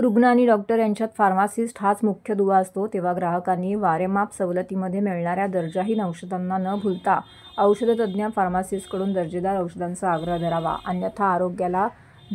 रुग्ण आणि डॉक्टर यांच्यात फार्मासिस्ट हाच मुख्य दुवा असतो, तेव्हा ग्राहकांनी वारेमाप सवलतीमध्ये मिळणाऱ्या दर्जाहीन औषधांना न भुलता औषधतज्ज्ञ फार्मासिस्टकडून दर्जेदार औषधांचा आग्रह धरावा, अन्यथा आरोग्याला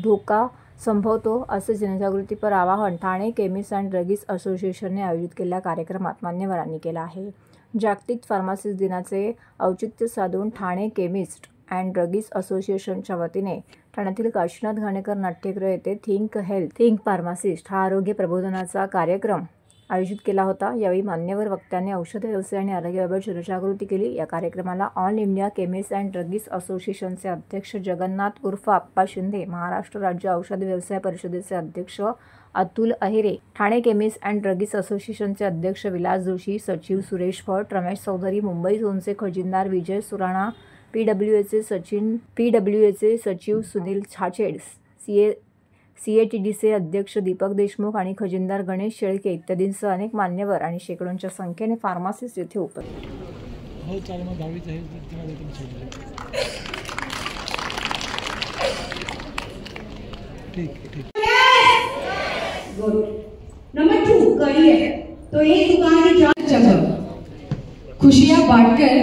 धोका संभवतो, असे जनजागृतीपर आवाहन ठाणे केमिस्ट अँड ड्रगिस्ट असोसिएशनने आयोजित केलेल्या कार्यक्रमात मान्यवरांनी केलं आहे. जागतिक फार्मासिस्ट दिनाचे औचित्य साधून ठाणे केमिस्ट अँड ड्रगिस्ट असोसिएशनच्या वतीने ठाण्यातील काशीनाथ घाणेकर नाट्यगृह येथे थिंक हेल्थ थिंक फार्मासिस्ट हा आरोग्य प्रबोधनाचा कार्यक्रम आयोजित केला होता. यावेळी मान्यवर वक्त्यांनी औषध व्यवसाय आणि आरोग्याबाबत जनजागृती केली. या कार्यक्रमाला all India chemist and druggist असोसिएशनचे अध्यक्ष जगन्नाथ उर्फ आप्पा शिंदे, महाराष्ट्र राज्य औषध व्यवसाय परिषदेचे अध्यक्ष Atul Ahire, Thane chemist and druggist असोसिएशनचे अध्यक्ष विलास जोशी, सचिव सुरेश भट, रमेश चौधरी, मुंबई झोनचे खजिनदार विजय सुराणा, पीडब्ल्यूएचे सचिव सुनील छाछेड, सीएटीडीचे अध्यक्ष दीपक देशमुख आणि खजिनदार गणेश शेळके इत्यादींसह अनेक मान्यवर आणि शेकडोंच्या संख्येने फार्मासिस्ट येथे उपस्थित. Number 2 career. तो एक दुकान की जगह खुशियां बांटकर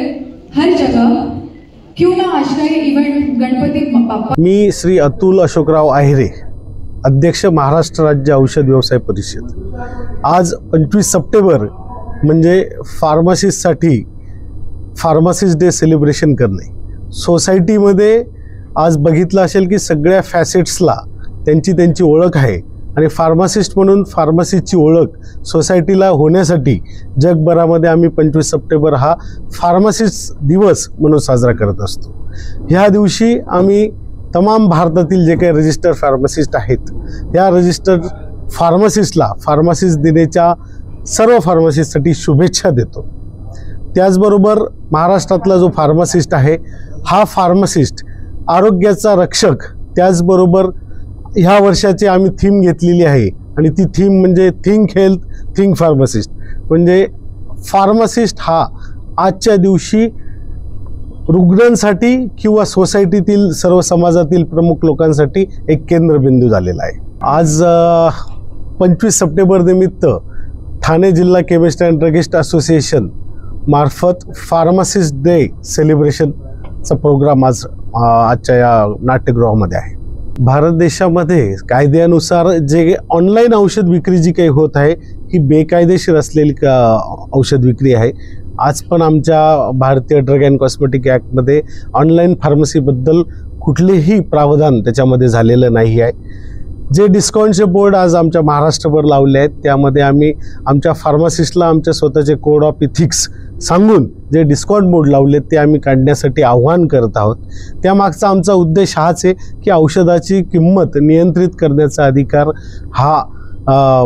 हर जगह क्यों ना आज का ये इवेंट गणपती बाप्पा. मी श्री अतुल अशोकराव अहिरे, अध्यक्ष महाराष्ट्र राज्य औषध व्यवसाय परिषद. आज 25 सप्टेंबर म्हणजे फार्मासिस्टसाठी फार्मासिस्ट डे सेलिब्रेशन करणे. सोसायटीमध्ये आज बघितलं असेल की सगळ्या फॅसेट्सला त्यांची ओळख आहे आणि फार्मासिस्ट म्हणून फार्मसीची ओळख सोसायटीला होण्यासाठी जगभरामध्ये आम्ही 25 सप्टेंबर हा फार्मासिस्ट दिवस म्हणून साजरा करत असतो. ह्या दिवशी आम्ही तमाम भारतातील जे काही रजिस्टर्ड फार्मासिस्ट आहेत या रजिस्टर्ड फार्मासिस्टला फार्मासिस्ट दिनाच्या सर्व फार्मासिस्टसाठी शुभेच्छा देतो. त्याचबरोबर महाराष्ट्रातला जो फार्मासिस्ट आहे हा फार्मासिस्ट आरोग्याचा रक्षक. त्याचबरोबर ह्या वर्षाची आम्ही थीम घेतलेली आहे आणि ती थीम म्हणजे थिंक हेल्थ थिंक फार्मासिस्ट. म्हणजे फार्मासिस्ट हा आजच्या दिवशी रुग्णांसाठी किंवा सोसायटीतील सर्व समाजातील प्रमुख लोकांसाठी एक केंद्रबिंदू झालेला आहे. आज 25 सप्टेंबर निमित्त ठाणे जिल्हा केमिस्ट अँड ड्रगिस्ट असोसिएशन मार्फत फार्मासिस्ट डे सेलिब्रेशनचा प्रोग्राम आजच्या या नाट्यगृहामध्ये आहे. भारत देशामध्ये कायद्यानुसार जे ऑनलाईन औषध विक्री जी काही होत आहे ही बेकायदेशीर असलेली औषध विक्री आहे. आज पण आमच्या भारतीय ड्रग अँड कॉस्मेटिक ॲक्टमध्ये ऑनलाईन फार्मसीबद्दल कुठलेही प्रावधान त्याच्यामध्ये झालेलं नाही आहे. जे डिस्काउंटचे बोर्ड आज आमच्या महाराष्ट्रभर लावले आहेत त्यामध्ये आम्ही आमच्या फार्मासिस्टला आमच्या स्वतःचे कोड ऑफ इथिक्स सांगून जे डिस्काउंट बोर्ड लावले ते आम्ही काढण्यासाठी आव्हान करत आहोत. त्यामागचा आमचा उद्देश हाच आहे की औषधाची किंमत नियंत्रित करण्याचा अधिकार हा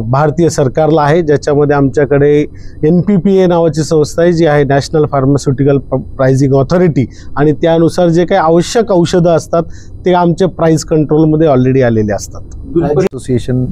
भारतीय सरकारला आहे, ज्याच्यामध्ये आमच्याकडे NPPA नावाची संस्था आहे जी आहे नॅशनल फार्मास्युटिकल प्राइसिंग ऑथॉरिटी, आणि त्यानुसार जे काही आवश्यक औषधं असतात ते आमच्या प्राइस कंट्रोलमध्ये ऑलरेडी आलेले असतात. एसोसिएशन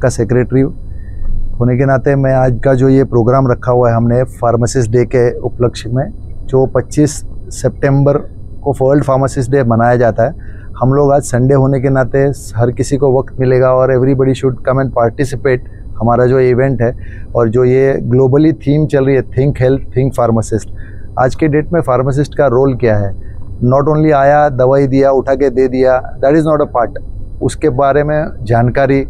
का सेक्रेटरी होने के नाते मैं आज का जो ये प्रोग्राम रखा हुआ है हमने फार्मासिस्ट डे के उपलक्ष्य में, जो 25 सितंबर को वर्ल्ड फार्मासिस्ट डे मनाया जाता है. हम लोग आज संडे होने के नाते हर किसी को वक्त मिलेगा और everybody should come and participate. हमारा जो इवेंट है और जो ये ग्लोबली थीम चल रही है थिंक हेल्थ थिंक फार्मासिस्ट, आज के डेट में फार्मासिस्ट का रोल क्या है? नॉट ओनली आया दवाई दिया उठा के दे दिया, that is not a part. उसके बारे में जानकारी,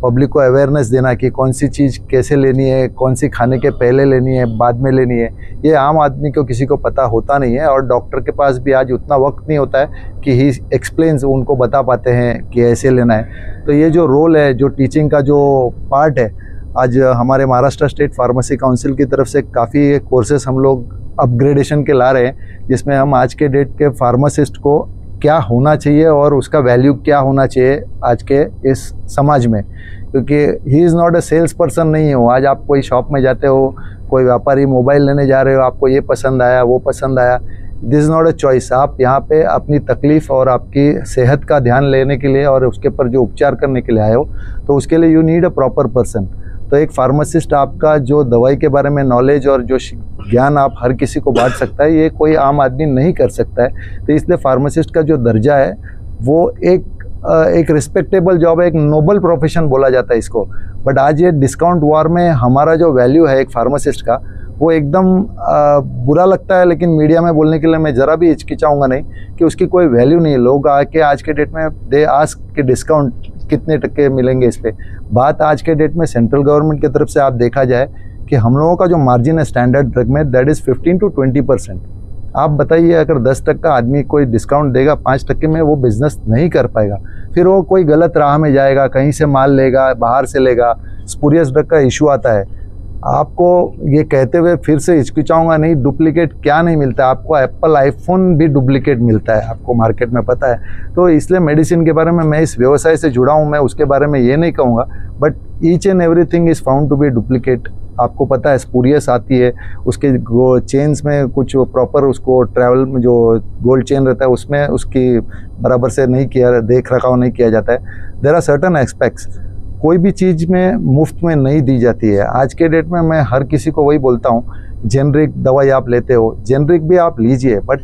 पब्लिक को अवेयरनेस देना कि कौन सी चीज़ कैसे लेनी है, कौन सी खाने के पहले लेनी है बाद में लेनी है, ये आम आदमी को किसी को पता होता नहीं है. और डॉक्टर के पास भी आज उतना वक्त नहीं होता है कि ही एक्सप्लेन्स उनको बता पाते हैं कि ऐसे लेना है. तो ये जो रोल है, जो टीचिंग का जो पार्ट है, आज हमारे महाराष्ट्र स्टेट फार्मेसी काउंसिल की तरफ से काफ़ी कोर्सेस हम लोग अपग्रेडेशन के ला रहे हैं, जिसमें हम आज के डेट के फार्मासिस्ट को क्या होना चाहिए और उसका वैल्यू क्या होना चाहिए आज के इस समाज में. क्योंकि he is not a sales person नहीं हो. आज आप कोई शॉप में जाते हो, कोई व्यापारी मोबाइल लेने जा रहे हो, आपको ये पसंद आया वो पसंद आया, दिस इज़ नॉट अ चॉइस. आप यहाँ पे अपनी तकलीफ़ और आपकी सेहत का ध्यान लेने के लिए और उसके ऊपर जो उपचार करने के लिए आए हो, तो उसके लिए you need a proper person. तो एक फार्मासिस्ट आपका जो दवाई के बारे में नॉलेज और जो ज्ञान आप हर किसी को बांट सकता है, ये कोई आम आदमी नहीं कर सकता है. तो इसलिए फार्मासिस्ट का जो दर्जा है वो एक एक रिस्पेक्टेबल जॉब है, एक नोबल प्रोफेशन बोला जाता है इसको। बट आज ये डिस्काउंट वॉर में हमारा जो वैल्यू है एक फार्मासिस्ट का, वो एकदम बुरा लगता है, लेकिन मीडिया में बोलने के लिए मैं ज़रा भी हिचकिचाऊंगा नहीं कि उसकी कोई वैल्यू नहीं है। लोग आके आज के डेट में दे आस्क कि डिस्काउंट कितने टक्के मिलेंगे इस पर। बात आज के डेट में सेंट्रल गवर्नमेंट की तरफ से आप देखा जाए कि हम लोगों का जो मार्जिन है स्टैंडर्ड ड्रग में, दैट इज़ 15 to 20%। आप बताइए, अगर 10% का आदमी कोई डिस्काउंट देगा 5% में, वो बिज़नेस नहीं कर पाएगा। फिर वो कोई गलत राह में जाएगा, कहीं से माल लेगा, बाहर से लेगा, स्पूरियस ड्रग का इशू आता है। आपको ये कहते हुए फिर से हिचकिचाऊंगा नहीं, डुप्लीकेट क्या नहीं मिलता है आपको, एप्पल आईफोन भी डुप्लीकेट मिलता है आपको मार्केट में, पता है। तो इसलिए मेडिसिन के बारे में, मैं इस व्यवसाय से जुड़ा हूँ, मैं उसके बारे में ये नहीं कहूँगा, but each and everything is found to be duplicate. आपको पता है स्पूरियस आती है, उसके चेन्स में कुछ प्रॉपर उसको ट्रैवल में जो गोल्ड चेन रहता है उसमें उसकी बराबर से नहीं किया, देख रखाव नहीं किया जाता है। There are certain aspects. कोई भी चीज़ में मुफ्त में नहीं दी जाती है। आज के डेट में मैं हर किसी को वही बोलता हूँ, जेनरिक दवाई आप लेते हो, जेनरिक भी आप लीजिए, but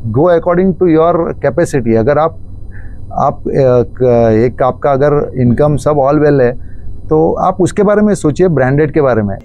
go according to your capacity. अगर आप एक आपका अगर इनकम सब ऑल वेल है, तो आप उसके बारे में सोचिए, ब्रांडेड के बारे में।